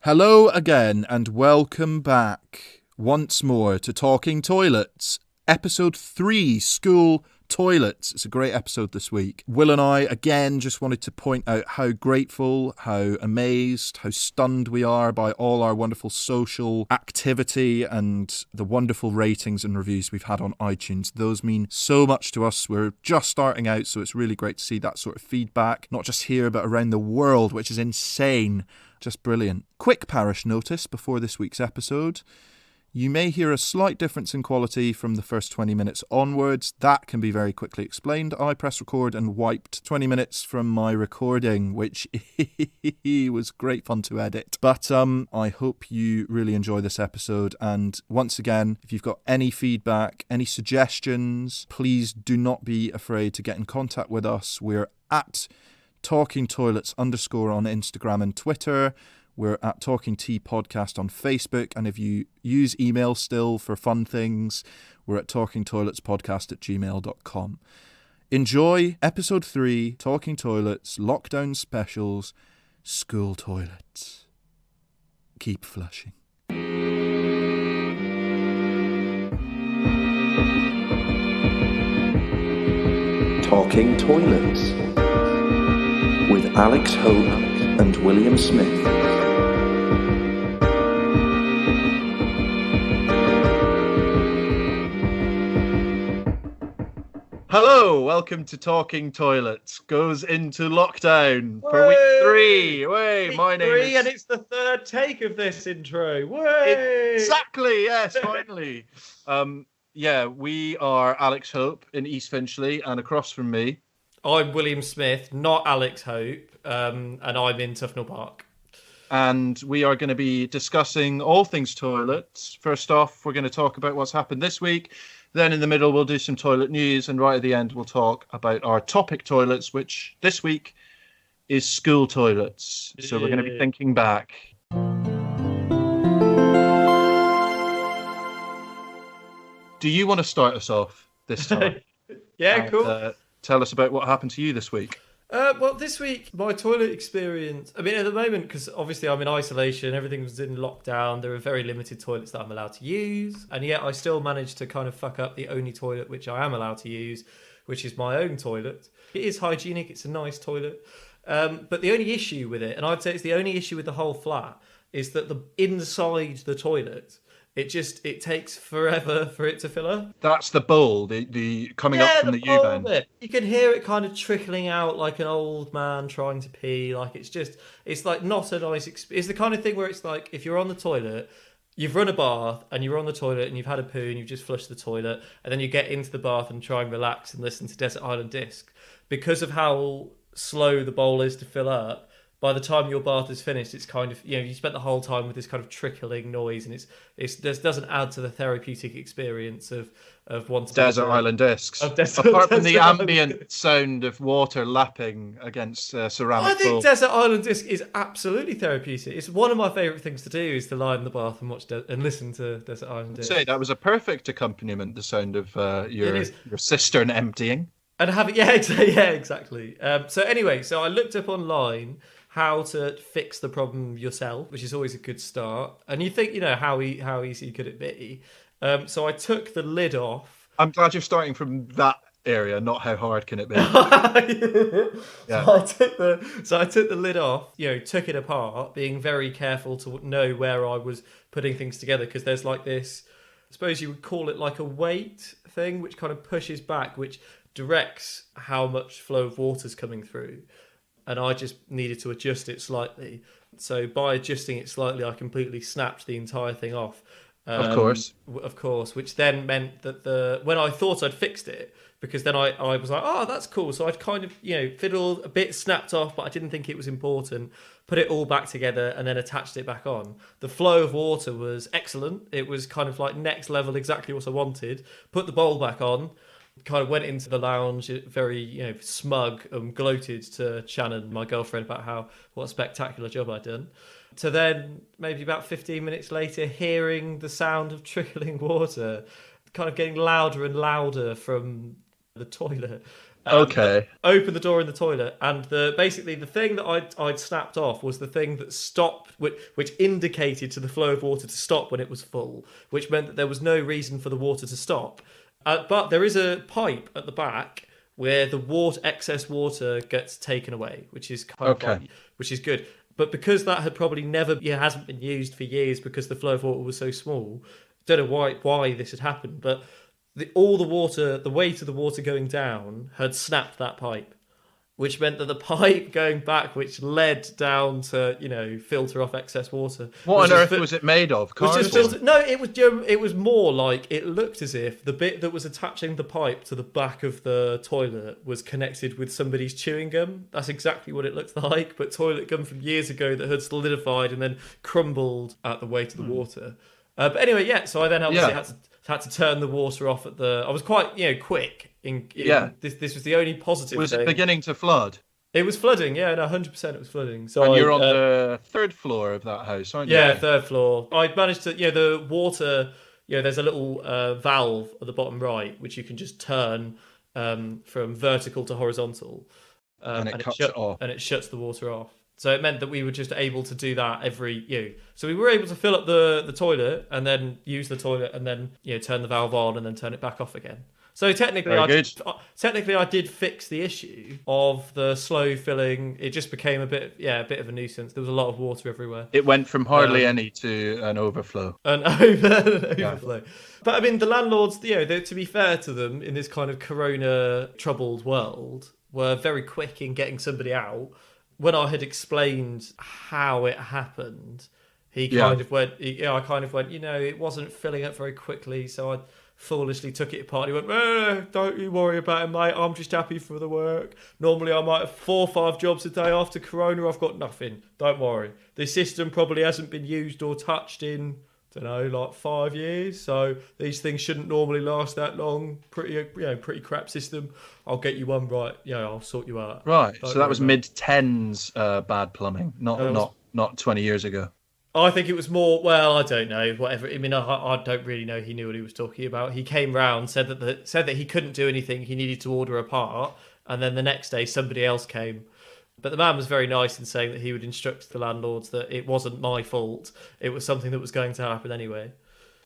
Hello again and welcome back once more to Talking Toilets, episode 3, School Toilets. It's a great episode this week. Will and I again just wanted to point out how grateful, how amazed, how stunned we are by all our wonderful social activity and the wonderful ratings and reviews we've had on iTunes. Those mean so much to us. We're just starting out, so it's really great to see that sort of feedback, not just here but around the world, which is insane. Just brilliant. Quick parish notice before this week's episode. You may hear a slight difference in quality from the first 20 minutes onwards. That can be very quickly explained. I pressed record and wiped 20 minutes from my recording, which was great fun to edit. But I hope you really enjoy this episode. And once again, if you've got any feedback, any suggestions, please do not be afraid to get in contact with us. We're at Talking Toilets _ on Instagram and Twitter. We're at Talking Tea Podcast on Facebook. And if you use email still for fun things, we're at talkingtoiletspodcast@gmail.com. Enjoy episode 3, Talking Toilets, Lockdown Specials, School Toilets. Keep flushing. Talking Toilets with Alex Hope and William Smith. Hello, welcome to Talking Toilets. Goes into lockdown for week 3. My name is... And it's the third take of this intro. Way! Exactly, yes, finally. We are Alex Hope in East Finchley, and across from me... I'm William Smith, not Alex Hope, and I'm in Tufnell Park. And we are going to be discussing all things toilets. First off, we're going to talk about what's happened this week. Then in the middle, we'll do some toilet news. And right at the end, we'll talk about our topic toilets, which this week is school toilets. So we're going to be thinking back. Do you want to start us off this time? Yeah, cool. Tell us about what happened to you this week. Well, this week, my toilet experience, I mean, at the moment, because obviously I'm in isolation, everything was in lockdown, there are very limited toilets that I'm allowed to use, and yet I still managed to kind of fuck up the only toilet which I am allowed to use, which is my own toilet. It is hygienic, it's a nice toilet, but the only issue with it, and I'd say it's the only issue with the whole flat, is that the inside the toilet... It takes forever for it to fill up. That's the bowl, the coming up from the U-bend. You can hear it kind of trickling out like an old man trying to pee. Like it's like not a nice experience. It's the kind of thing where it's like if you're on the toilet, you've run a bath and you're on the toilet and you've had a poo and you've just flushed the toilet and then you get into the bath and try and relax and listen to Desert Island Disc. Because of how slow the bowl is to fill up, by the time your bath is finished, it's kind of, you spent the whole time with this kind of trickling noise, and it doesn't add to the therapeutic experience of wanting Desert Island Discs. Apart from the ambient sound of water lapping against ceramic. I think Desert Island Disc is absolutely therapeutic. It's one of my favourite things to do is to lie in the bath and watch and listen to Desert Island Disc. Say that was a perfect accompaniment. The sound of your cistern emptying. And exactly. So anyway, I looked up online how to fix the problem yourself, which is always a good start. And you think, how easy could it be? So I took the lid off. I'm glad you're starting from that area, not how hard can it be. Yeah. So I took the lid off, took it apart, being very careful to know where I was putting things together, because there's like this, I suppose you would call it like a weight thing, which kind of pushes back, which directs how much flow of water's coming through. And I just needed to adjust it slightly. So by adjusting it slightly, I completely snapped the entire thing off. Of course, which then meant that when I thought I'd fixed it, because then I was like, oh, that's cool. So I'd kind of, fiddled a bit, snapped off, but I didn't think it was important. Put it all back together and then attached it back on. The flow of water was excellent. It was kind of like next level, exactly what I wanted. Put the bowl back on. Kind of went into the lounge very, smug and gloated to Shannon, my girlfriend, about what a spectacular job I'd done. To then, maybe about 15 minutes later, hearing the sound of trickling water, kind of getting louder and louder from the toilet. Okay. Opened the door in the toilet, and basically the thing that I'd snapped off was the thing that stopped, which indicated to the flow of water to stop when it was full, which meant that there was no reason for the water to stop. But there is a pipe at the back where the excess water gets taken away, which is which is good. But because that had probably hasn't been used for years because the flow of water was so small, don't know why this had happened, but the weight of the water going down had snapped that pipe, which meant that the pipe going back, which led down to, filter off excess water. What on earth was it made of? No, it was more like, it looked as if the bit that was attaching the pipe to the back of the toilet was connected with somebody's chewing gum. That's exactly what it looked like, but toilet gum from years ago that had solidified and then crumbled at the weight of the water. But anyway, so I then obviously had to turn the water off at the... I was quite, quick. This was the only positive Was thing. it beginning to flood? It was flooding, 100% it was flooding. So and you're on the third floor of that house, aren't you? Yeah, third floor. I managed to... the water... there's a little valve at the bottom right, which you can just turn from vertical to horizontal. And it cuts it off. And it shuts the water off. So it meant that we were just able to do that So we were able to fill up the toilet and then use the toilet and then turn the valve on and then turn it back off again. So technically, I did fix the issue of the slow filling. It just became a bit of a nuisance. There was a lot of water everywhere. It went from hardly any to an overflow. An overflow. But I mean, the landlords, to be fair to them, in this kind of corona troubled world, were very quick in getting somebody out. When I had explained how it happened, I kind of went, it wasn't filling up very quickly, so I foolishly took it apart. He went, don't you worry about it, mate. I'm just happy for the work. Normally I might have 4 or 5 jobs a day after Corona. I've got nothing. Don't worry. The system probably hasn't been used or touched in, 5 years. So these things shouldn't normally last that long. Pretty crap system. I'll get you one right. I'll sort you out. Right. So that was mid-10s bad plumbing, not 20 years ago. I think it was more, well, I don't know, whatever. I mean, I don't really know he knew what he was talking about. He came round, said that he couldn't do anything, he needed to order a part, and then the next day somebody else came. But the man was very nice in saying that he would instruct the landlords that it wasn't my fault, it was something that was going to happen anyway.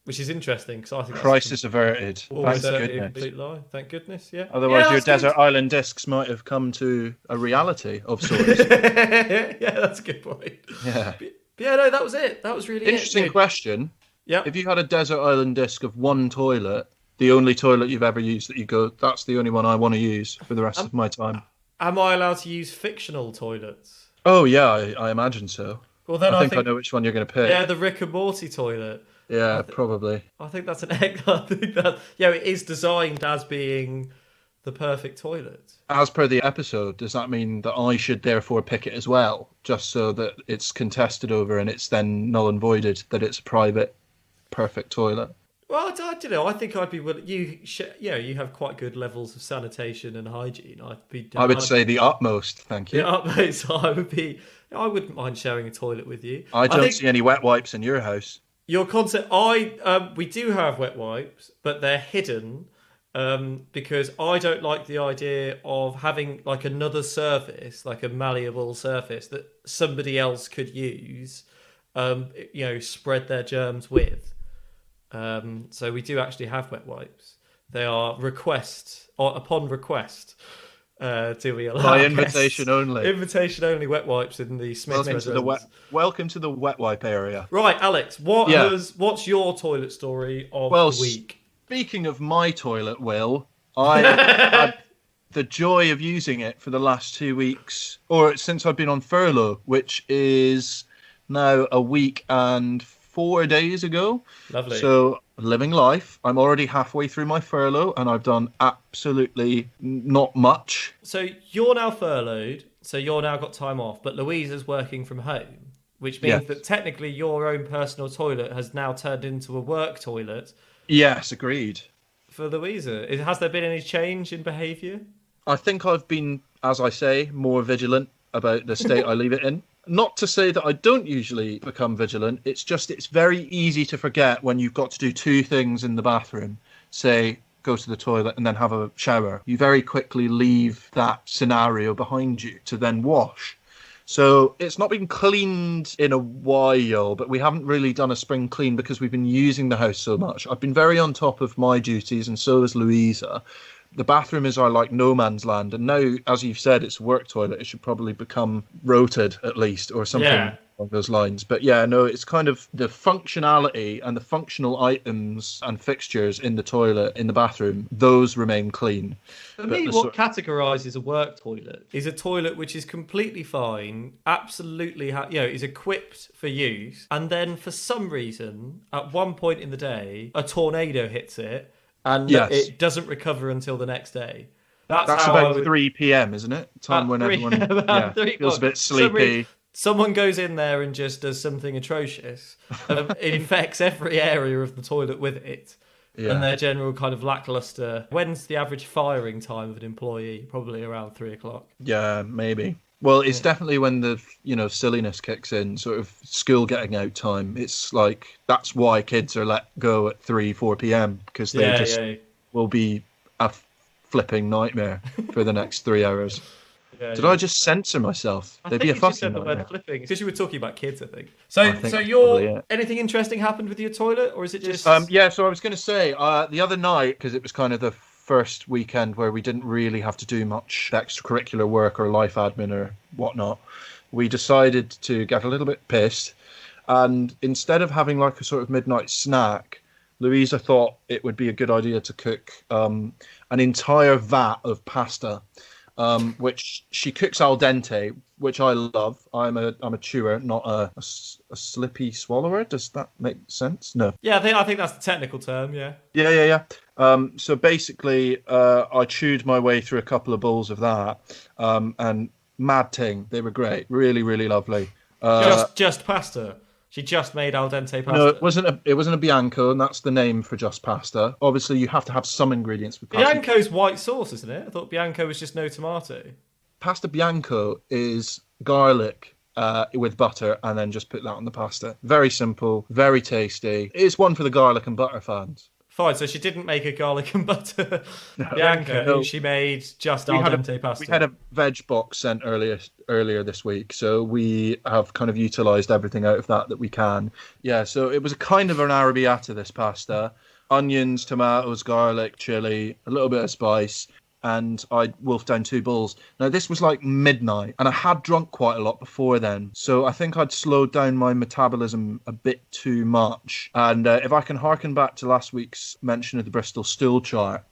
Which is interesting, because I think crisis averted. Thank goodness. Complete lie. Thank goodness, yeah. Otherwise, your desert island discs might have come to a reality of sorts. Yeah, that's a good point. Yeah. No, that was it. That was really interesting question. Yeah. If you had a desert island disc of one toilet, the only toilet you've ever used that you go, that's the only one I want to use for the rest of my time. Am I allowed to use fictional toilets? Oh yeah, I imagine so. Well, then I think I know which one you're going to pick. Yeah, the Rick and Morty toilet. Yeah, probably. I think that's it is designed as being the perfect toilet. As per the episode, does that mean that I should therefore pick it as well, just so that it's contested over and it's then null and voided that it's a private, perfect toilet? Well, I don't know. I think I'd be willing. You have quite good levels of sanitation and hygiene. I would say the utmost. Thank you. The utmost. I wouldn't mind sharing a toilet with you. I don't see any wet wipes in your house. Your concept. We do have wet wipes, but they're hidden. Because I don't like the idea of having like another surface, like a malleable surface that somebody else could use, spread their germs with. So we do actually have wet wipes. They are upon request. Do we allow by invitation only? Invitation only wet wipes in the Smith Welcome to the wet wipe area. Right, Alex. What's your toilet story of the week? Speaking of my toilet, Will, I had the joy of using it for the last 2 weeks, or since I've been on furlough, which is now a week and 4 days ago. Lovely. So, living life. I'm already halfway through my furlough, and I've done absolutely not much. So you're now furloughed, so you're now got time off, but Louise is working from home, which means that technically your own personal toilet has now turned into a work toilet. Yes, agreed. For Louisa, has there been any change in behaviour? I think I've been, as I say, more vigilant about the state I leave it in. Not to say that I don't usually become vigilant. It's very easy to forget when you've got to do 2 things in the bathroom. Say, go to the toilet, and then have a shower, you very quickly leave that scenario behind you to then wash. So it's not been cleaned in a while, but we haven't really done a spring clean because we've been using the house so much. I've been very on top of my duties, and so has Louisa. The bathroom is our like no man's land, and now, as you've said, it's a work toilet. It should probably become rotated at least, or something along those lines. But yeah, no, it's kind of the functionality and the functional items and fixtures in the toilet, in the bathroom, those remain clean. For me, what categorises a work toilet is a toilet which is completely fine, absolutely, is equipped for use, and then for some reason, at one point in the day, a tornado hits it, and it doesn't recover until the next day. That's about 3 p.m, isn't it? Time when everyone feels a bit sleepy. Someone goes in there and just does something atrocious. It infects every area of the toilet with it. Yeah. And their general kind of lackluster. When's the average firing time of an employee? Probably around 3 o'clock. Yeah, maybe. Well, it's definitely when the silliness kicks in, sort of school getting out time. It's like that's why kids are let go at 3-4 p.m. because they will be a flipping nightmare for the next 3 hours. Did I just censor myself? They'd be a fucking nightmare. The word flipping because you were talking about kids, I think. So anything interesting happened with your toilet, or is it just? So I was going to say the other night, because it was kind of the first weekend where we didn't really have to do much extracurricular work or life admin or whatnot, we decided to get a little bit pissed, and instead of having like a sort of midnight snack, Louisa thought it would be a good idea to cook an entire vat of pasta. Which she cooks al dente, which I love. I'm a chewer, not a slippy swallower. Does that make sense? No. Yeah, I think that's the technical term. Yeah. Yeah. So basically, I chewed my way through a couple of bowls of that, and mad ting. They were great, really, really lovely. Just pasta. She just made al dente pasta. No, it wasn't a bianco, and that's the name for just pasta. Obviously, you have to have some ingredients with pasta. Bianco's white sauce, isn't it? I thought bianco was just no tomato. Pasta bianco is garlic with butter, and then just put that on the pasta. Very simple, very tasty. It's one for the garlic and butter fans. Fine, so she didn't make a garlic and butter bianco. No. She made just al dente pasta. We had a veg box sent earlier this week, so we have kind of utilised everything out of that we can. Yeah, so it was a kind of an arrabbiata, this pasta. Onions, tomatoes, garlic, chilli, a little bit of spice, and I wolfed down 2 bowls. Now, this was like midnight, and I had drunk quite a lot before then, so I think I'd slowed down my metabolism a bit too much. And if I can harken back to last week's mention of the Bristol stool chart,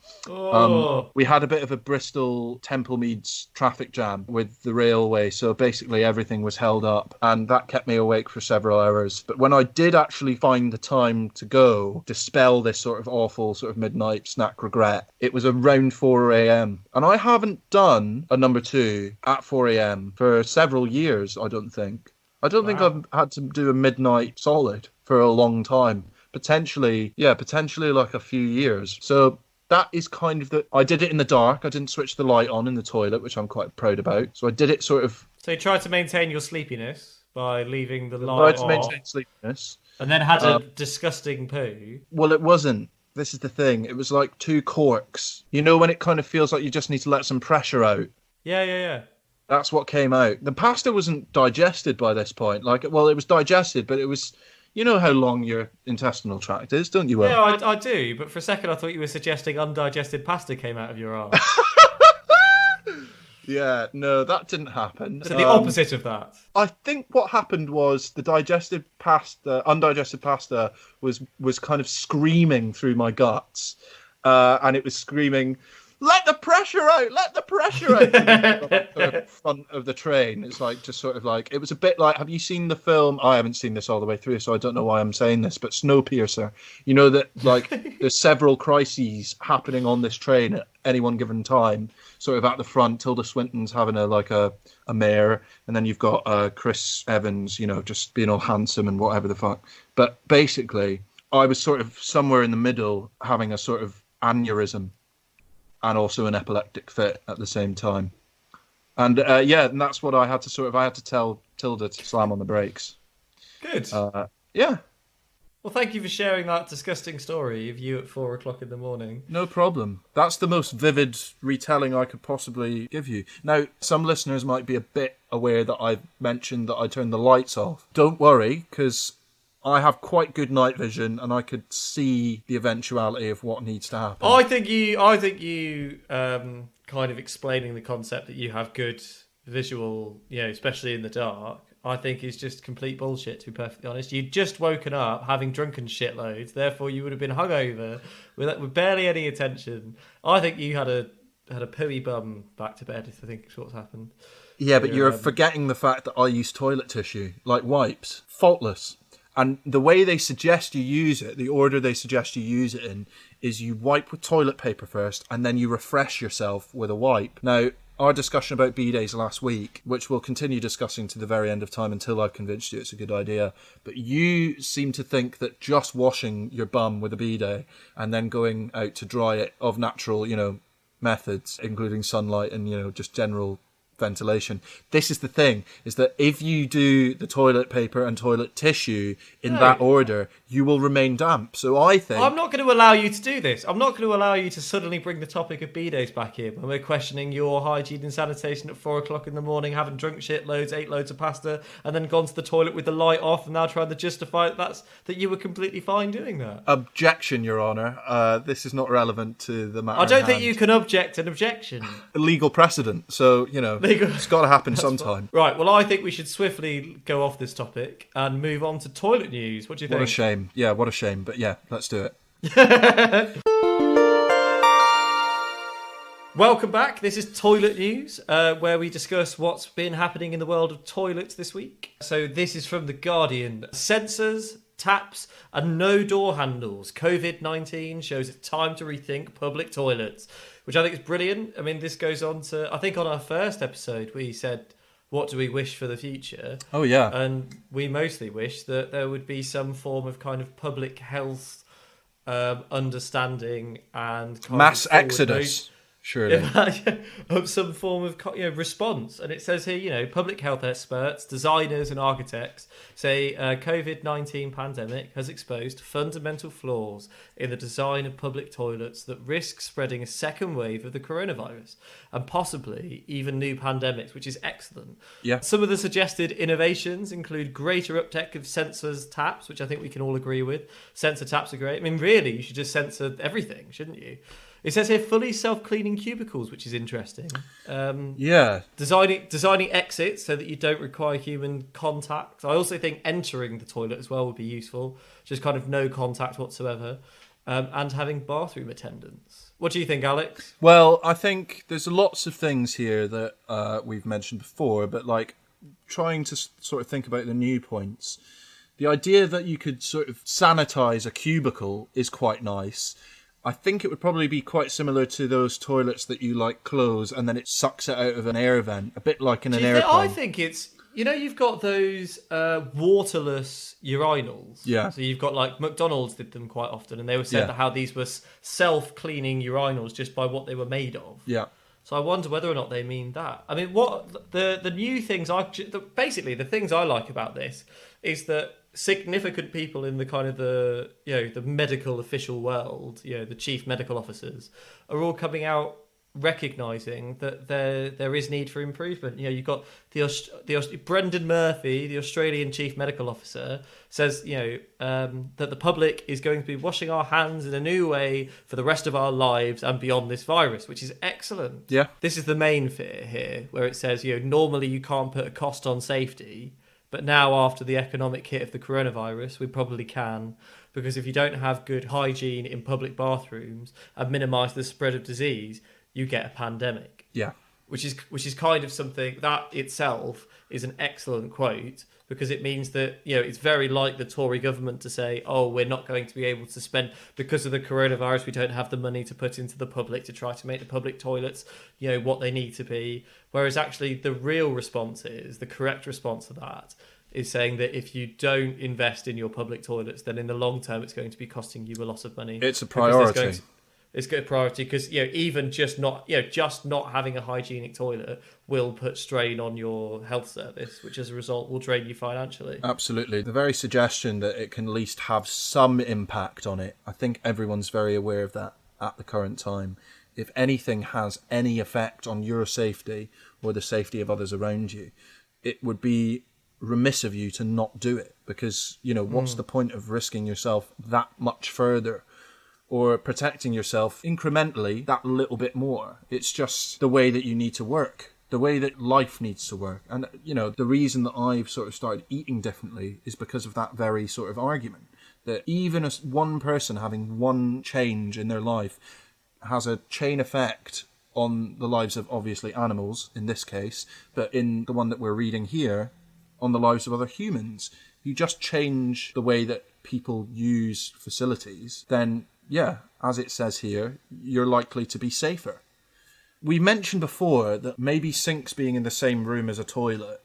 we had a bit of a Bristol Temple Meads traffic jam with the railway, so basically everything was held up, and that kept me awake for several hours. But when I did actually find the time to go, dispel this sort of awful sort of midnight snack regret, it was around 4 a.m. And I haven't done a number 2 at 4 a.m. for several years, I don't think. I don't think I've had to do a midnight solid for a long time. Potentially like a few years. So that is kind of I did it in the dark. I didn't switch the light on in the toilet, which I'm quite proud about. So I did it sort of... So you tried to maintain your sleepiness by leaving the light on. I tried to maintain sleepiness. And then had a disgusting poo. Well, it wasn't. This is the thing. It was like 2 corks. You know when it kind of feels like you just need to let some pressure out? Yeah. That's what came out. The pasta wasn't digested by this point. It was digested, but it was... You know how long your intestinal tract is, don't you, Will? Yeah, I do. But for a second, I thought you were suggesting undigested pasta came out of your arse. Yeah, no, that didn't happen. So the opposite of that. I think what happened was the undigested pasta was kind of screaming through my guts, and it was screaming, "Let the pressure out! Let the pressure out!" the front of the train. It's like just sort of like it was a bit like. Have you seen the film? I haven't seen this all the way through, so I don't know why I'm saying this. But Snowpiercer, you know that like there's several crises happening on this train at any one given time. Sort of at the front, Tilda Swinton's having a mare, and then you've got Chris Evans, just being all handsome and whatever the fuck. But basically, I was sort of somewhere in the middle, having a sort of aneurysm. And also an epileptic fit at the same time. And and that's what I had to I had to tell Tilda to slam on the brakes. Good. Yeah. Well, thank you for sharing that disgusting story of you at 4 o'clock in the morning. No problem. That's the most vivid retelling I could possibly give you. Now, some listeners might be a bit aware that I've mentioned that I turned the lights off. Don't worry, because I have quite good night vision and I could see the eventuality of what needs to happen. I think you kind of explaining the concept that you have good visual, especially in the dark, I think is just complete bullshit, to be perfectly honest. You'd just woken up having drunken shitloads, therefore you would have been hungover with barely any attention. I think you had a pooey bum back to bed, I think is what's happened. Yeah, but you're forgetting the fact that I use toilet tissue, like wipes. Faultless. And the way they suggest you use it, the order they suggest you use it in, is you wipe with toilet paper first, and then you refresh yourself with a wipe. Now, our discussion about bidets last week, which we'll continue discussing to the very end of time until I've convinced you it's a good idea, but you seem to think that just washing your bum with a bidet and then going out to dry it of natural, methods, including sunlight and, just general ventilation. This is the thing, is that if you do the toilet paper and toilet tissue in that order, you will remain damp. So I think... I'm not going to allow you to do this. I'm not going to allow you to suddenly bring the topic of bidets back here when we're questioning your hygiene and sanitation at 4 o'clock in the morning, having drunk shitloads, ate loads of pasta, and then gone to the toilet with the light off and now trying to justify that you were completely fine doing that. Objection, Your Honour. This is not relevant to the matter I don't at think hand. you can object an objection. Legal precedent. So, it's got to happen sometime. Right, well, I think we should swiftly go off this topic and move on to toilet news. What do you think? What a shame. Yeah, what a shame. But yeah, let's do it. Welcome back. This is Toilet News, where we discuss what's been happening in the world of toilets this week. So this is from The Guardian. Sensors, taps and no door handles. COVID-19 shows it's time to rethink public toilets, which I think is brilliant. I mean, this goes on to, I think on our first episode, we said, what do we wish for the future? Oh, yeah. And we mostly wish that there would be some form of kind of public health understanding and kind mass of exodus. Surely. Of some form of response. And it says here, public health experts, designers and architects say COVID-19 pandemic has exposed fundamental flaws in the design of public toilets that risk spreading a second wave of the coronavirus and possibly even new pandemics, which is excellent. Yeah. Some of the suggested innovations include greater uptake of sensors taps, which I think we can all agree with. Sensor taps are great. I mean, really, you should just sensor everything, shouldn't you? It says here fully self-cleaning cubicles, which is interesting. Yeah. Designing exits so that you don't require human contact. I also think entering the toilet as well would be useful. Just kind of no contact whatsoever. And having bathroom attendants. What do you think, Alex? Well, I think there's lots of things here that we've mentioned before, but like trying to sort of think about the new points. The idea that you could sort of sanitize a cubicle is quite nice. I think it would probably be quite similar to those toilets that you like close and then it sucks it out of an air vent, a bit like in an airplane. I think it's, you've got those waterless urinals. Yeah. So you've got like McDonald's did them quite often, and they were said how these were self-cleaning urinals just by what they were made of. Yeah. So I wonder whether or not they mean that. I mean, what the new things basically the things I like about this is that significant people in the kind of the medical official world, the chief medical officers, are all coming out recognizing that there is need for improvement. You've got the Brendan Murphy, the Australian chief medical officer, says that the public is going to be washing our hands in a new way for the rest of our lives and beyond this virus, which is excellent. Yeah. This is the main fear here, where it says normally you can't put a cost on safety, but now after the economic hit of the coronavirus, we probably can, because if you don't have good hygiene in public bathrooms and minimise the spread of disease, you get a pandemic. Yeah. Which is kind of something that itself is an excellent quote, because it means that it's very like the Tory government to say, oh, we're not going to be able to spend, because of the coronavirus, we don't have the money to put into the public to try to make the public toilets what they need to be. Whereas actually the real response is, the correct response to that is saying that if you don't invest in your public toilets, then in the long term it's going to be costing you a lot of money. It's a priority. It's good priority because even just not having a hygienic toilet will put strain on your health service, which as a result will drain you financially. Absolutely. The very suggestion that it can at least have some impact on it, I think everyone's very aware of that at the current time. If anything has any effect on your safety or the safety of others around you, it would be remiss of you to not do it, because what's the point of risking yourself that much further or protecting yourself incrementally that little bit more? It's just the way that you need to work, the way that life needs to work. And the reason that I've sort of started eating differently is because of that very sort of argument, that even as one person having one change in their life has a chain effect on the lives of obviously animals in this case, but in the one that we're reading here, on the lives of other humans. You just change the way that people use facilities, then as it says here, you're likely to be safer. We mentioned before that maybe sinks being in the same room as a toilet,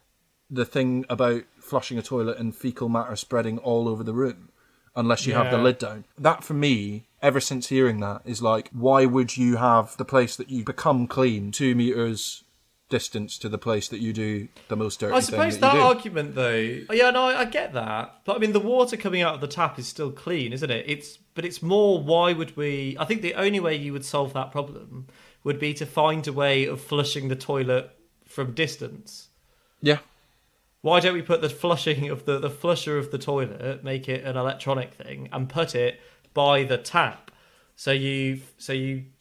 the thing about flushing a toilet and fecal matter spreading all over the room unless you have the lid down. That for me, ever since hearing that, is like, why would you have the place that you become clean 2 meters distance to the place that you do the most dirty I suppose thing that you do? argument though, I get that, but I mean the water coming out of the tap is still clean, isn't it? It's more, why would we? I think the only way you would solve that problem would be to find a way of flushing the toilet from distance. Yeah. Why don't we put the flushing of the flusher of the toilet, make it an electronic thing, and put it by the tap? So you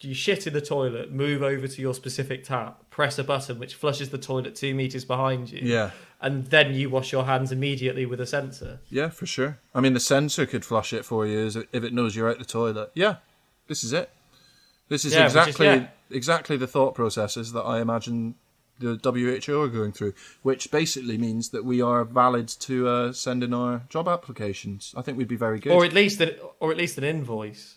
shit in the toilet, move over to your specific tap, press a button which flushes the toilet 2 meters behind you. Yeah. And then you wash your hands immediately with a sensor. Yeah, for sure. I mean, the sensor could flush it for you if it knows you're out the toilet. Yeah, this is it. This is exactly the thought processes that I imagine the WHO are going through, which basically means that we are valid to send in our job applications. I think we'd be very good. Or at least an invoice.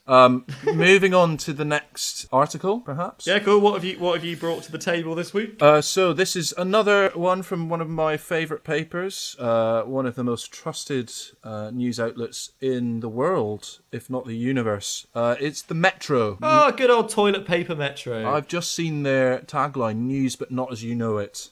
Moving on to the next article, perhaps. Yeah, cool. What have you brought to the table this week? So this is another one from one of my favourite papers, one of the most trusted news outlets in the world, if not the universe. It's the Metro. Oh, good old toilet paper Metro. I've just seen their tagline, news but not as you know it.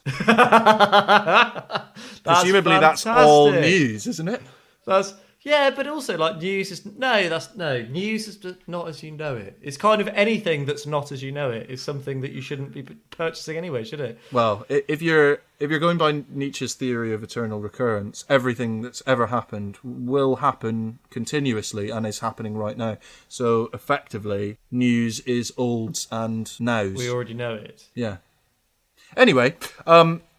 Presumably that's all news, isn't it? But also like news is news is not as you know it. It's kind of anything that's not as you know it is something that you shouldn't be purchasing anyway, should it? Well, if you're going by Nietzsche's theory of eternal recurrence, everything that's ever happened will happen continuously and is happening right now. So effectively, news is olds and nows. We already know it. Yeah. Anyway,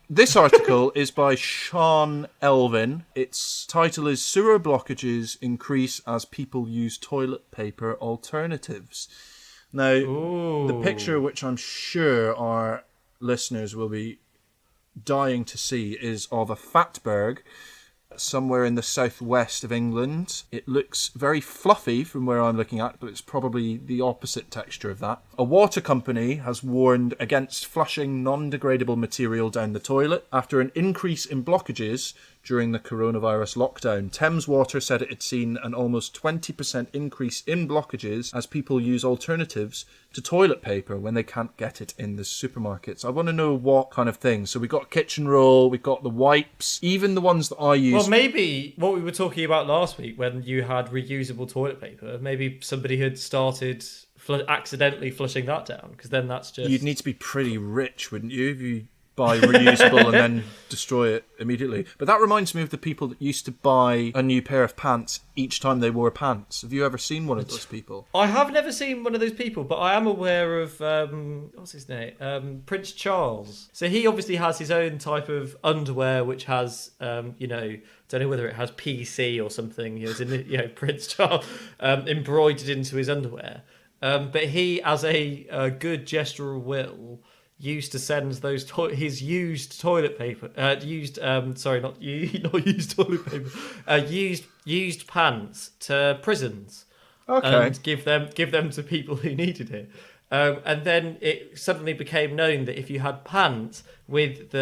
this article is by Sean Elvin. Its title is Sewer Blockages Increase as People Use Toilet Paper Alternatives. Now, the picture, which I'm sure our listeners will be dying to see, is of a fatberg somewhere in the southwest of England. It looks very fluffy from where I'm looking at, but it's probably the opposite texture of that. A water company has warned against flushing non-degradable material down the toilet after an increase in blockages during the coronavirus lockdown. Thames Water said it had seen an almost 20% increase in blockages as people use alternatives to toilet paper when they can't get it in the supermarkets. I want to know what kind of things. So we've got kitchen roll, we've got the wipes, even the ones that I use. Well, maybe what we were talking about last week when you had reusable toilet paper, maybe somebody had started accidentally flushing that down, because then that's just... You'd need to be pretty rich, wouldn't you, if you buy reusable and then destroy it immediately. But that reminds me of the people that used to buy a new pair of pants each time they wore pants. Have you ever seen one of those people? I have never seen one of those people, but I am aware of what's his name, Prince Charles. So he obviously has his own type of underwear, which has don't know whether it has PC or something. Prince Charles embroidered into his underwear. But he, as a good gesture of will, used to send his used toilet paper, used pants to prisons, okay, and give them to people who needed it. And then it suddenly became known that if you had pants with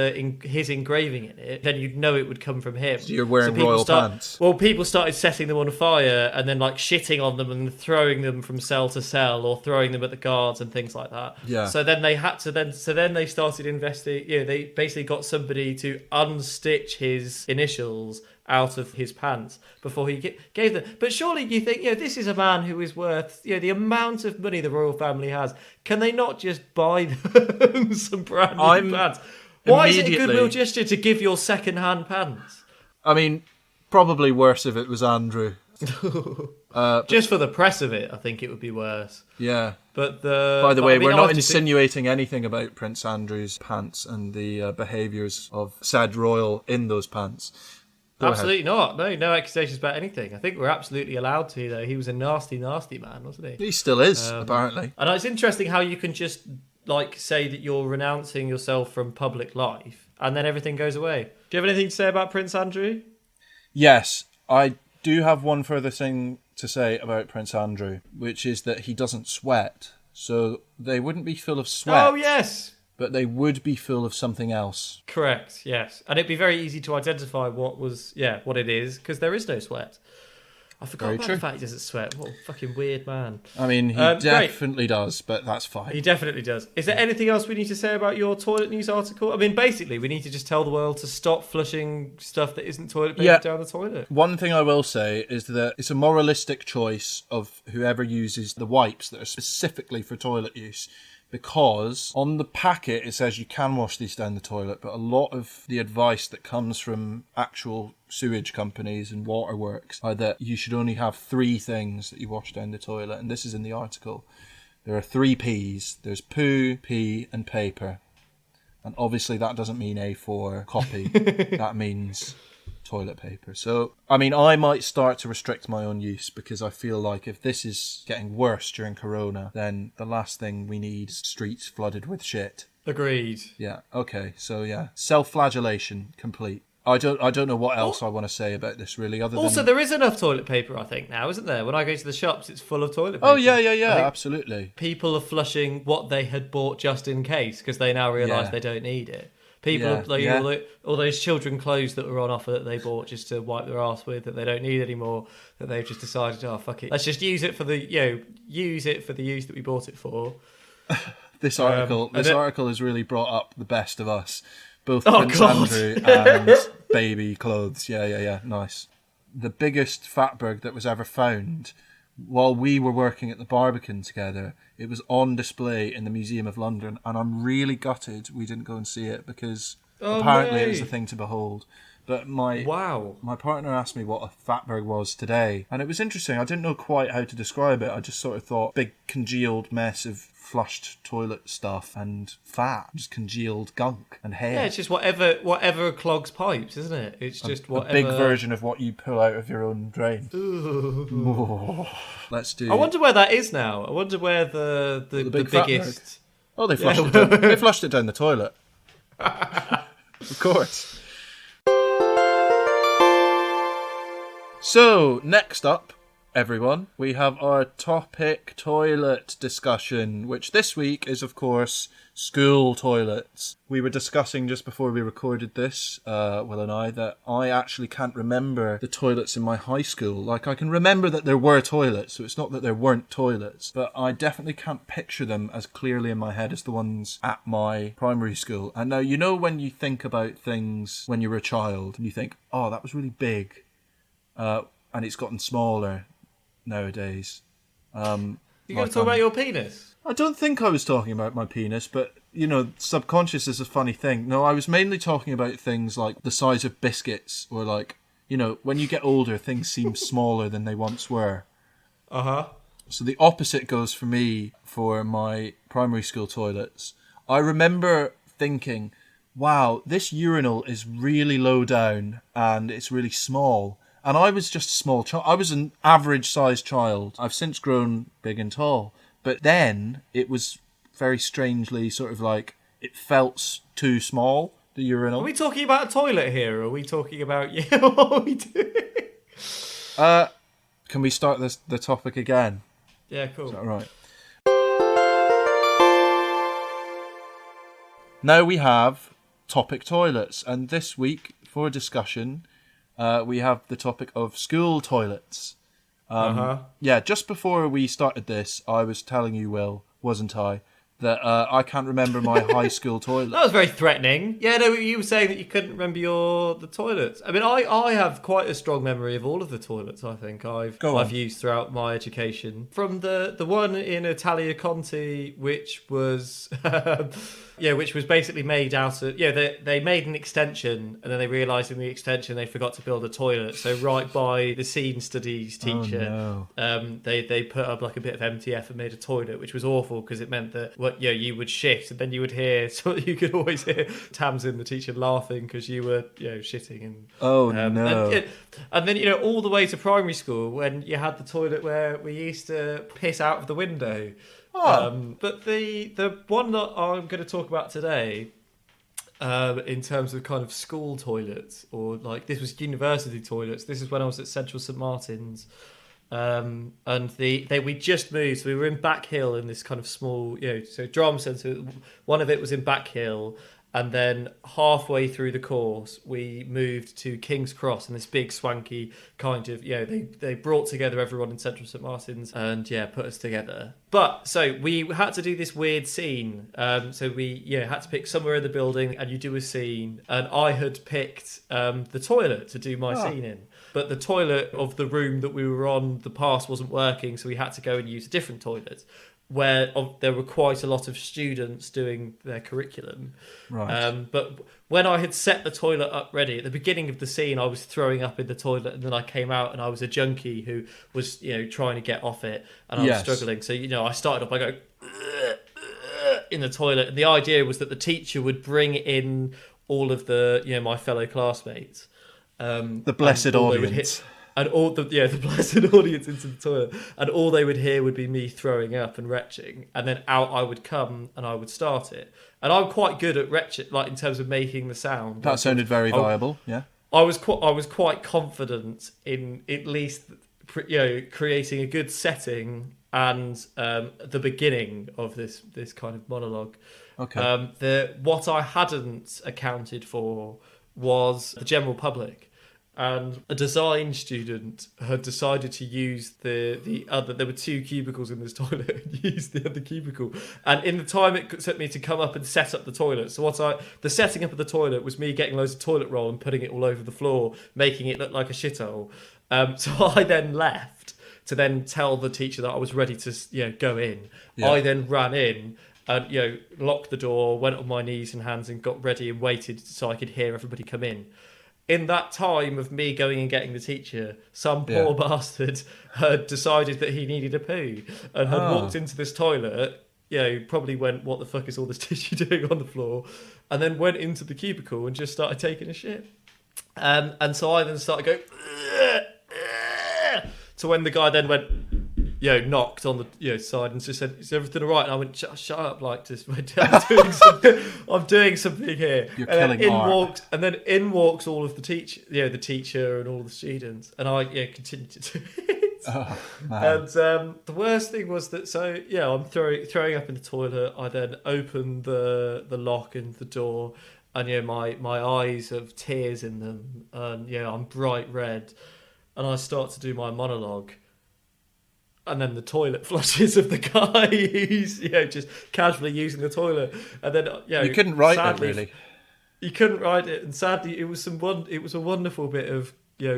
his engraving in it, then you'd know it would come from him. So you're wearing royal pants. Well, people started setting them on fire and then like shitting on them and throwing them from cell to cell or throwing them at the guards and things like that. Yeah. So then they had to so then they started investing. They basically got somebody to unstitch his initials out of his pants before he gave them. But surely you think, this is a man who is worth, the amount of money the royal family has. Can they not just buy them some brand new pants? Why is it a goodwill gesture to give your second-hand pants? I mean, probably worse if it was Andrew. Just for the press of it, I think it would be worse. Yeah. But by the way, we're not insinuating anything about Prince Andrew's pants and the behaviours of said royal in those pants. Absolutely not. No accusations about anything. I think we're absolutely allowed to, though. He was a nasty, nasty man, wasn't he? He still is, apparently. And it's interesting how you can just, say that you're renouncing yourself from public life, and then everything goes away. Do you have anything to say about Prince Andrew? Yes, I do have one further thing to say about Prince Andrew, which is that he doesn't sweat. So they wouldn't be full of sweat. Oh, yes! But they would be full of something else. Correct, yes. And it'd be very easy to identify what it is, because there is no sweat. I forgot about the fact he doesn't sweat. What a fucking weird man. I mean, he definitely does, but that's fine. He definitely does. Is there anything else we need to say about your toilet news article? I mean, basically, we need to just tell the world to stop flushing stuff that isn't toilet paper down the toilet. One thing I will say is that it's a moralistic choice of whoever uses the wipes that are specifically for toilet use. Because on the packet it says you can wash these down the toilet, but a lot of the advice that comes from actual sewage companies and waterworks are that you should only have 3 things that you wash down the toilet, and this is in the article. There are 3 P's. There's poo, pee and paper. And obviously that doesn't mean A4 copy. That means toilet paper. So, I mean, I might start to restrict my own use because I feel like if this is getting worse during Corona, then the last thing we need is streets flooded with shit. Agreed. Yeah, okay, so yeah. Self-flagellation, complete. I don't know what else I want to say about this, really, Also, there is enough toilet paper, I think, now, isn't there? When I go to the shops, it's full of toilet paper. Oh, yeah, absolutely. People are flushing what they had bought just in case because they now realise they don't need it. People, all those children clothes that were on offer that they bought just to wipe their arse with that they don't need anymore, that they've just decided, oh fuck it, let's just use it for the use that we bought it for. This article has really brought up the best of us, both Prince Andrew and baby clothes. Yeah, nice. The biggest fatberg that was ever found. While we were working at the Barbican together, it was on display in the Museum of London, and I'm really gutted we didn't go and see it because apparently it was a thing to behold. But my partner asked me what a fatberg was today, and it was interesting. I didn't know quite how to describe it. I just sort of thought big congealed mess of flushed toilet stuff and fat, just congealed gunk and hair. Yeah, it's just whatever clogs pipes, isn't it? It's just whatever. A big version of what you pull out of your own drain. Ooh. Let's do. I wonder where that is now. I wonder where the biggest. Oh, they flushed it down. They flushed it down the toilet. Of course. So, next up, everyone, we have our topic toilet discussion, which this week is, of course, school toilets. We were discussing just before we recorded this, Will and I, that I actually can't remember the toilets in my high school. Like, I can remember that there were toilets, so it's not that there weren't toilets, but I definitely can't picture them as clearly in my head as the ones at my primary school. And now, you know when you think about things when you were a child, and you think, oh, that was really big. And it's gotten smaller nowadays. You're going to talk about your penis? I don't think I was talking about my penis, but, subconscious is a funny thing. No, I was mainly talking about things like the size of biscuits, or like, when you get older, things seem smaller than they once were. Uh-huh. So the opposite goes for me for my primary school toilets. I remember thinking, wow, this urinal is really low down and it's really small. And I was just a small child. I was an average-sized child. I've since grown big and tall. But then it was very strangely sort of like it felt too small, the urinal. Are we talking about a toilet here, or are we talking about what are we doing? Can we start the topic again? Yeah, cool. Is that right? Now we have topic toilets, and this week for discussion, we have the topic of school toilets. Yeah, just before we started this, I was telling you, Will, wasn't I, that I can't remember my high school toilet. That was very threatening. Yeah, no, you were saying that you couldn't remember the toilets. I mean, I have quite a strong memory of all of the toilets. I think I've used throughout my education. From the one in Italia Conti, which was which was basically made out of they made an extension, and then they realised in the extension they forgot to build a toilet. So right by the scene studies teacher, they put up like a bit of MTF and made a toilet, which was awful because it meant that you would shit, and then you would hear, so you could always hear Tamsin, the teacher, laughing because you were shitting. And and then all the way to primary school when you had the toilet where we used to piss out of the window. But the one that I'm going to talk about today, in terms of kind of school toilets, or like this was university toilets. This is when I was at Central St Martin's. And we just moved, so we were in Back Hill in this kind of small, so drama centre. One of it was in Back Hill, and then halfway through the course we moved to King's Cross in this big swanky kind of, they brought together everyone in Central St Martin's and put us together. But so we had to do this weird scene, so we had to pick somewhere in the building and you do a scene, and I had picked the toilet to do my scene in. But the toilet of the room that we were on, the pass wasn't working, so we had to go and use a different toilet where there were quite a lot of students doing their curriculum. Right. But when I had set the toilet up ready, at the beginning of the scene, I was throwing up in the toilet, and then I came out and I was a junkie who was, trying to get off it, and I was struggling. So, I started up, I go in the toilet, and the idea was that the teacher would bring in all of the, my fellow classmates. The blessed audience. And all the blessed audience into the toilet, and all they would hear would be me throwing up and retching, and then out I would come and I would start it. And I'm quite good at retching, like in terms of making the sound. That sounded very viable. Yeah, I was quite confident in at least creating a good setting and the beginning of this kind of monologue. Okay. What I hadn't accounted for was the general public. And a design student had decided to use the other. There were two cubicles in this toilet, and used the other cubicle. And in the time it took me to come up and set up the toilet, the setting up of the toilet was me getting loads of toilet roll and putting it all over the floor, making it look like a shithole. So I then left to then tell the teacher that I was ready to go in. Yeah. I then ran in and locked the door, went on my knees and hands, and got ready and waited so I could hear everybody come in. In that time of me going and getting the teacher, some poor bastard had decided that he needed a poo and had walked into this toilet, probably went, what the fuck is all this tissue doing on the floor? And then went into the cubicle and just started taking a shit. And so I then started going, to when the guy then went, knocked on the side and just said, "Is everything all right?" And I went, "Shut up! Like, just I'm doing something here." You're and killing art. In walks all of the the teacher and all the students, and I continued to do it. Oh, man. And the worst thing was that I'm throwing up in the toilet. I then open the lock and the door, and my eyes have tears in them, and I'm bright red, and I start to do my monologue. And then the toilet flushes of the guy who's just casually using the toilet, and then you couldn't write sadly, it really. You couldn't write it, and sadly, it was a wonderful bit of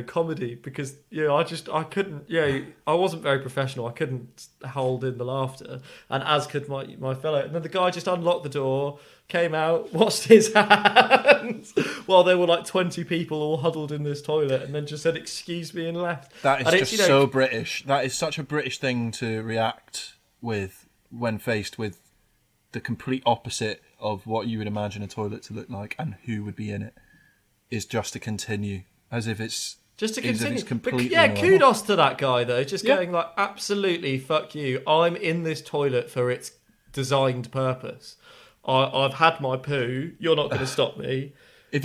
comedy because I couldn't I wasn't very professional. I couldn't hold in the laughter, and as could my fellow. And then the guy just unlocked the door, came out, washed his hands while there were like 20 people all huddled in this toilet, and then just said "excuse me" and left. That is just so British. That is such a British thing to react with when faced with the complete opposite of what you would imagine a toilet to look like and who would be in it, is just to continue as if it's just to continue. Completely kudos to that guy though, just going like, absolutely fuck you. I'm in this toilet for its designed purpose. I've had my poo. You're not going to stop me. If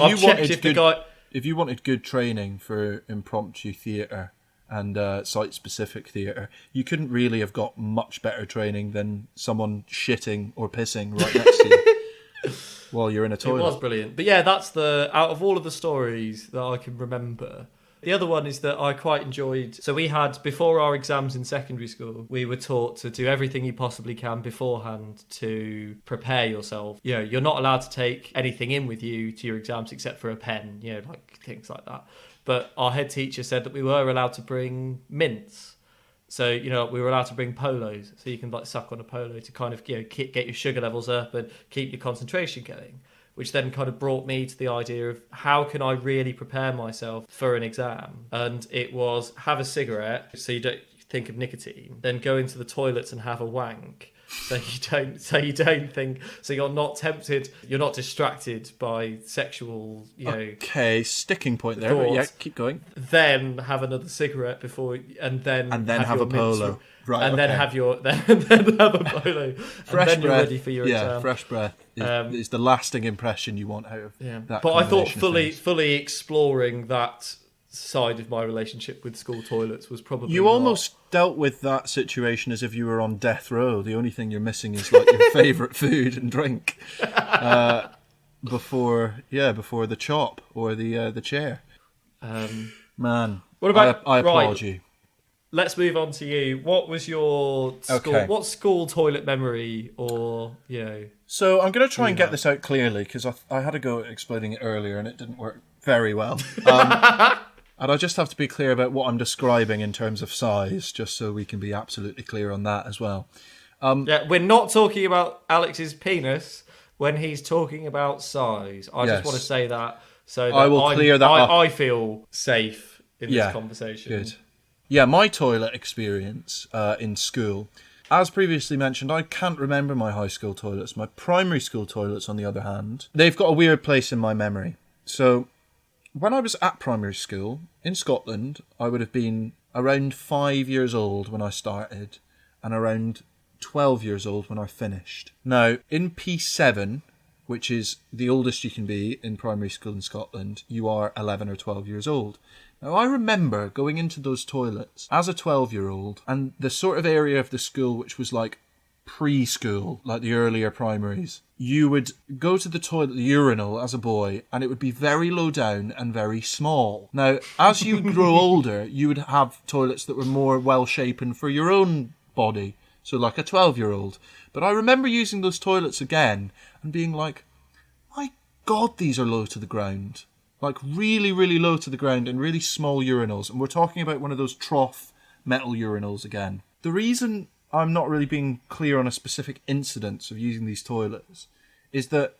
you wanted good training for impromptu theatre and site-specific theatre, you couldn't really have got much better training than someone shitting or pissing right next to you. while you're in a toilet. It was brilliant. But yeah, that's out of all of the stories that I can remember. The other one is that I quite enjoyed. So we had, before our exams in secondary school, we were taught to do everything you possibly can beforehand to prepare yourself. You know, you're not allowed to take anything in with you to your exams except for a pen, you know, like things like that. But our head teacher said that we were allowed to bring mints. So, you know, we were allowed to bring polos. So you can like suck on a polo to kind of, you know, get your sugar levels up and keep your concentration going. Which then kind of brought me to the idea of how can I really prepare myself for an exam? And it was have a cigarette so you don't think of nicotine, then go into the toilets and have a wank. So you're not tempted, you're not distracted by sexual, you know. Okay, sticking point there, but yeah, keep going. Then have another cigarette before, and then have a polo. Right, and okay. then have have a polo. Fresh and then breath. You're ready for your exam. Yeah, fresh breath is the lasting impression you want out of that. But I thought fully exploring that side of my relationship with school toilets was probably you almost dealt with that situation as if you were on death row. The only thing you're missing is like your favourite food and drink before the chop or the chair. Man, what about I applaud you. Let's move on to you. What was your school toilet memory, or you know? So I'm going to try and get this out clearly because I had a go at explaining it earlier and it didn't work very well. And I just have to be clear about what I'm describing in terms of size, just so we can be absolutely clear on that as well. We're not talking about Alex's penis when he's talking about size. I just want to say that so that I will clear that up. I feel safe in this conversation. Good. Yeah, my toilet experience in school. As previously mentioned, I can't remember my high school toilets. My primary school toilets, on the other hand, they've got a weird place in my memory. So when I was at primary school in Scotland, I would have been around 5 years old when I started and around 12 years old when I finished. Now, in P7, which is the oldest you can be in primary school in Scotland, you are 11 or 12 years old. Now, I remember going into those toilets as a 12-year-old and the sort of area of the school which was like preschool, like the earlier primaries. You would go to the toilet, the urinal, as a boy, and it would be very low down and very small. Now, as you grow older, you would have toilets that were more well-shapen for your own body, so like a 12-year-old. But I remember using those toilets again and being like, my God, these are low to the ground. Like really, really low to the ground and really small urinals. And we're talking about one of those trough metal urinals again. The reason I'm not really being clear on a specific incidence of using these toilets is that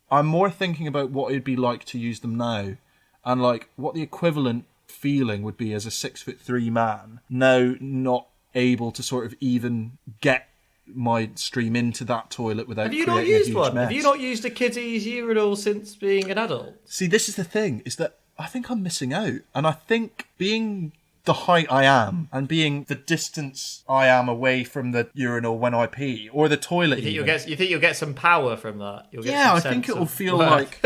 I'm more thinking about what it'd be like to use them now and like what the equivalent feeling would be as a 6'3" man now not able to sort of even get my stream into that toilet without Have you creating not used a huge one? mess. Have you not used a kiddie's urinal since being an adult? See, this is the thing, is that I think I'm missing out. And I think being the height I am and being the distance I am away from the urinal when I pee, or the toilet You think you'll get some power from that? I think it'll feel like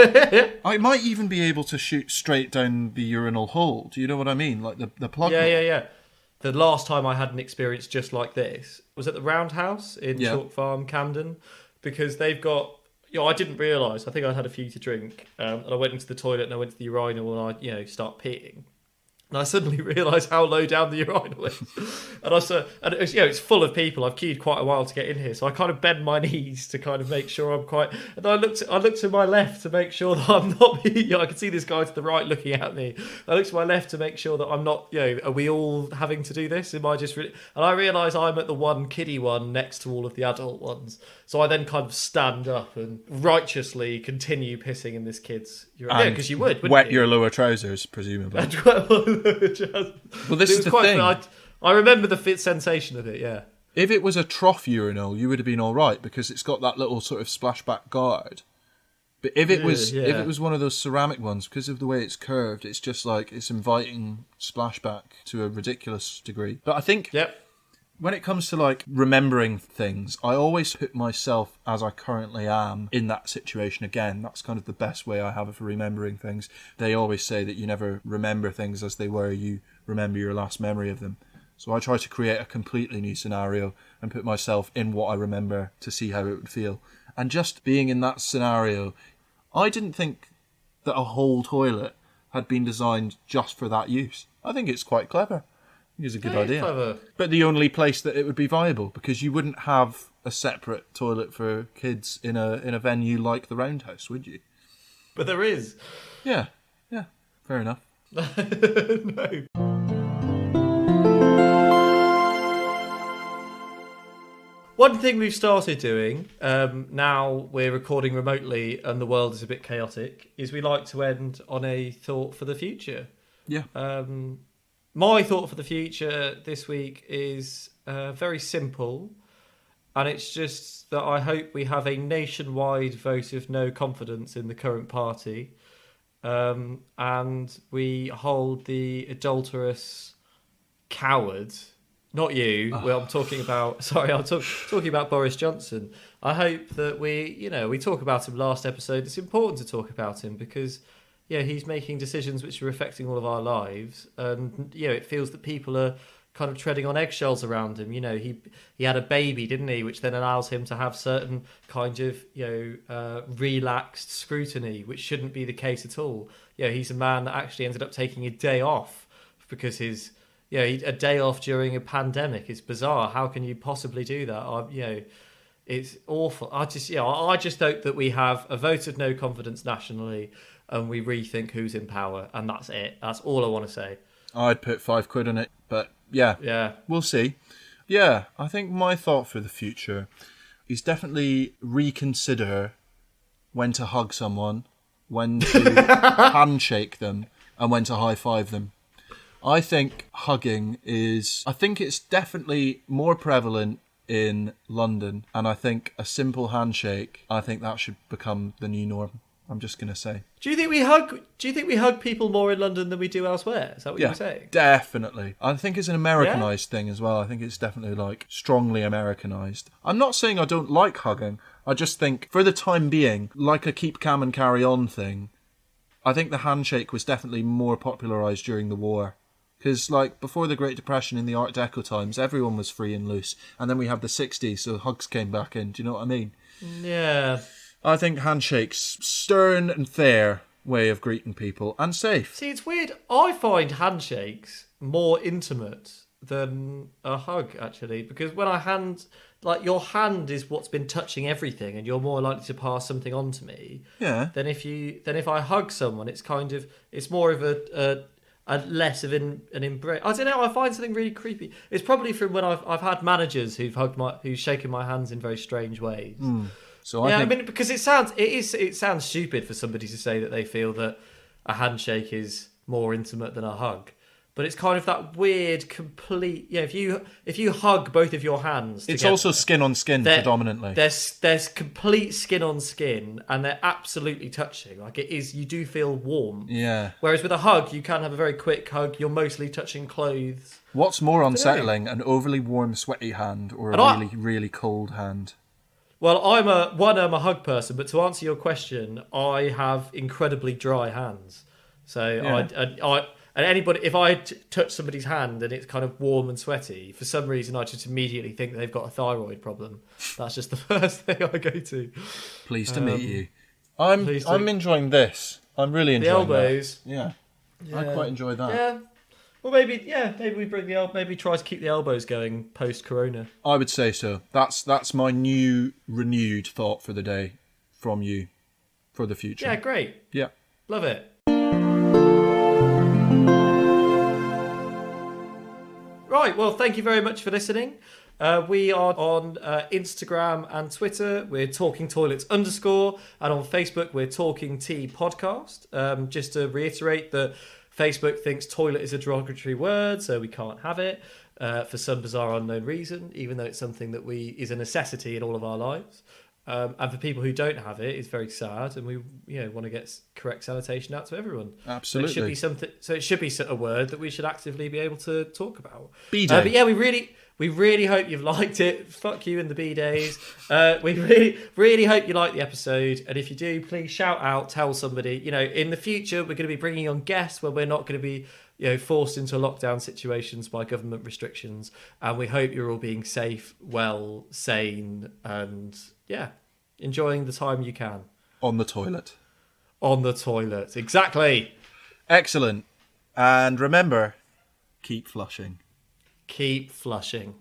I might even be able to shoot straight down the urinal hole. Do you know what I mean? Like the plug. Yeah. The last time I had an experience just like this was at the Roundhouse in Chalk Farm, Camden, because they've got. I didn't realise. I think I had a few to drink, and I went into the toilet and I went to the urinal and I, start peeing. And I suddenly realised how low down the urinal is. And it's full of people. I've queued quite a while to get in here. So I kind of bend my knees to kind of make sure I'm quite... And I looked to my left to make sure that I'm not... I can see this guy to the right looking at me. I looked to my left to make sure that I'm not... are we all having to do this? Am I just... And I realise I'm at the one kiddie one next to all of the adult ones. So I then kind of stand up and righteously continue pissing in this kid's urinal. Yeah, because you would, wouldn't wet you? your lower trousers, presumably. Well, this is the thing. I remember the sensation of it, yeah. If it was a trough urinal, you would have been all right because it's got that little sort of splashback guard. But if it was one of those ceramic ones, because of the way it's curved, it's just like it's inviting splashback to a ridiculous degree. But I think when it comes to like remembering things, I always put myself as I currently am in that situation again. That's kind of the best way I have of remembering things. They always say that you never remember things as they were, you remember your last memory of them. So I try to create a completely new scenario and put myself in what I remember to see how it would feel. And just being in that scenario I didn't think that a whole toilet had been designed just for that use. I think it's quite clever. I think it's a good idea. Clever. But the only place that it would be viable, because you wouldn't have a separate toilet for kids in a venue like the Roundhouse, would you? But there is. Yeah, fair enough. No. One thing we've started doing, now we're recording remotely and the world is a bit chaotic, is we like to end on a thought for the future. Yeah. My thought for the future this week is very simple, and it's just that I hope we have a nationwide vote of no confidence in the current party, and we hold the adulterous coward. Not you. Well, I'm talking about. Sorry, I'm talking about Boris Johnson. I hope that we talk about him last episode. It's important to talk about him because, he's making decisions which are affecting all of our lives, and it feels that people are kind of treading on eggshells around him. He had a baby, didn't he? Which then allows him to have certain kind of relaxed scrutiny, which shouldn't be the case at all. He's a man that actually ended up taking a day off because his. A day off during a pandemic is bizarre. How can you possibly do that? It's awful. I just hope that we have a vote of no confidence nationally, and we rethink who's in power, and that's it. That's all I want to say. I'd put £5 on it, but yeah, we'll see. Yeah, I think my thought for the future is definitely reconsider when to hug someone, when to handshake them, and when to high five them. I think it's definitely more prevalent in London, and I think a simple handshake, I think that should become the new norm. I'm just going to say. Do you think we hug people more in London than we do elsewhere? Is that what you were saying? Definitely. I think it's an Americanized thing as well. I think it's definitely strongly Americanized. I'm not saying I don't like hugging. I just think for the time being, like a keep calm and carry on thing, I think the handshake was definitely more popularized during the war. Because, before the Great Depression in the Art Deco times, everyone was free and loose. And then we have the 60s, so hugs came back in. Do you know what I mean? Yeah. I think handshakes, stern and fair way of greeting people, and safe. See, it's weird. I find handshakes more intimate than a hug, actually. Because when I your hand is what's been touching everything, and you're more likely to pass something on to me. Yeah. Than if I hug someone, it's more of a less of an embrace. I don't know. I find something really creepy. It's probably from when I've had managers who've shaken my hands in very strange ways. So I think because it sounds stupid for somebody to say that they feel that a handshake is more intimate than a hug. But it's kind of that weird, complete. If you hug both of your hands, it's together, also skin on skin predominantly. There's complete skin on skin, and they're absolutely touching. It is, you do feel warm. Yeah. Whereas with a hug, you can have a very quick hug. You're mostly touching clothes. What's more unsettling, an overly warm, sweaty hand, or a really cold hand? Well, I'm a hug person, but to answer your question, I have incredibly dry hands. So yeah. And anybody, if I touch somebody's hand and it's kind of warm and sweaty, for some reason I just immediately think they've got a thyroid problem. That's just the first thing I go to. Pleased to meet you. I'm enjoying this. I'm really enjoying the elbows. Yeah. I quite enjoy that. Yeah. Well, maybe we bring maybe try to keep the elbows going post-corona. I would say so. That's my new renewed thought for the day from you for the future. Yeah, great. Yeah. Love it. Right, well, thank you very much for listening. We are on Instagram and Twitter. We're Talking Toilets _, and on Facebook we're Talking Tea Podcast. Just to reiterate that Facebook thinks toilet is a derogatory word, so we can't have it for some bizarre unknown reason, even though it's something that is a necessity in all of our lives. And for people who don't have it, it's very sad, and we want to get correct sanitation out to everyone. Absolutely. So it should be a word that we should actively be able to talk about. B-Day. But yeah, we really hope you've liked it. Fuck you in the B-Days. We really hope you like the episode, and if you do, please shout out, tell somebody. In the future, we're going to be bringing on guests where we're not going to be forced into lockdown situations by government restrictions, and we hope you're all being safe, well, sane, and enjoying the time you can on the toilet. on the toilet. Exactly. Excellent. And remember, keep flushing. Keep flushing.